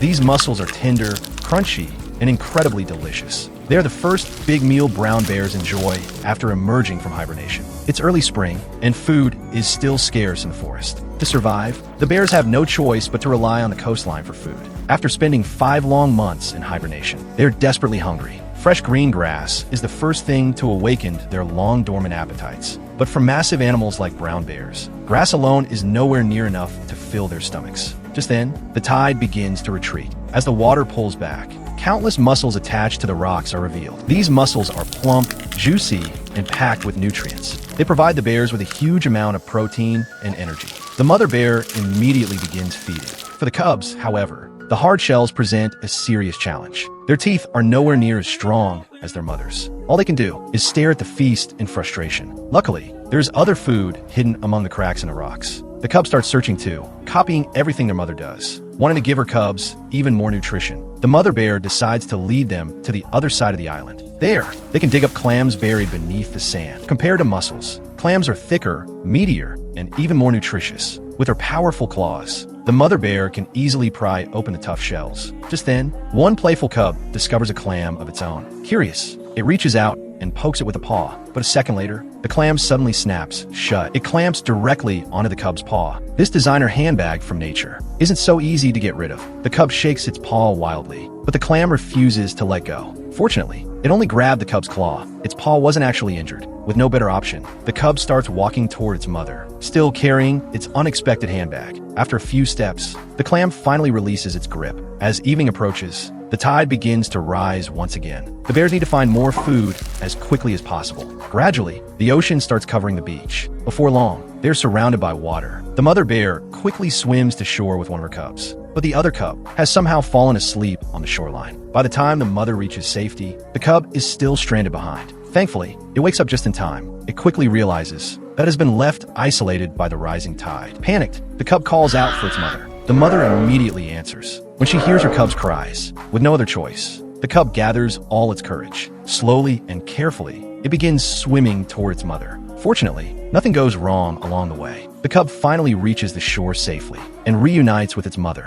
These mussels are tender, crunchy, and incredibly delicious. They are the first big meal brown bears enjoy after emerging from hibernation. It's early spring, and food is still scarce in the forest. To survive, the bears have no choice but to rely on the coastline for food. After spending 5 long months in hibernation, they are desperately hungry. Fresh green grass is the first thing to awaken their long-dormant appetites. But for massive animals like brown bears, grass alone is nowhere near enough to fill their stomachs. Just then, the tide begins to retreat. As the water pulls back, countless mussels attached to the rocks are revealed. These mussels are plump, juicy, and packed with nutrients. They provide the bears with a huge amount of protein and energy. The mother bear immediately begins feeding. For the cubs, however, the hard shells present a serious challenge. Their teeth are nowhere near as strong as their mother's. All they can do is stare at the feast in frustration. Luckily, there's other food hidden among the cracks in the rocks. The cubs start searching too, copying everything their mother does, wanting to give her cubs even more nutrition. The mother bear decides to lead them to the other side of the island. There, they can dig up clams buried beneath the sand. Compared to mussels, clams are thicker, meatier, and even more nutritious. With her powerful claws, the mother bear can easily pry open the tough shells. Just then, one playful cub discovers a clam of its own. Curious, it reaches out and pokes it with a paw, but a second later, the clam suddenly snaps shut. It clamps directly onto the cub's paw. This designer handbag from nature isn't so easy to get rid of. The cub shakes its paw wildly, but the clam refuses to let go. Fortunately, it only grabbed the cub's claw. Its paw wasn't actually injured. With no better option, the cub starts walking toward its mother, still carrying its unexpected handbag. After a few steps, the clam finally releases its grip. As evening approaches, the tide begins to rise once again. The bears need to find more food as quickly as possible. Gradually, the ocean starts covering the beach. Before long, they're surrounded by water. The mother bear quickly swims to shore with one of her cubs, but the other cub has somehow fallen asleep on the shoreline. By the time the mother reaches safety, the cub is still stranded behind. Thankfully, it wakes up just in time. It quickly realizes that it has been left isolated by the rising tide. Panicked, the cub calls out for its mother. The mother immediately answers. When she hears her cub's cries, with no other choice, the cub gathers all its courage. Slowly and carefully, it begins swimming toward its mother. Fortunately, nothing goes wrong along the way. The cub finally reaches the shore safely and reunites with its mother.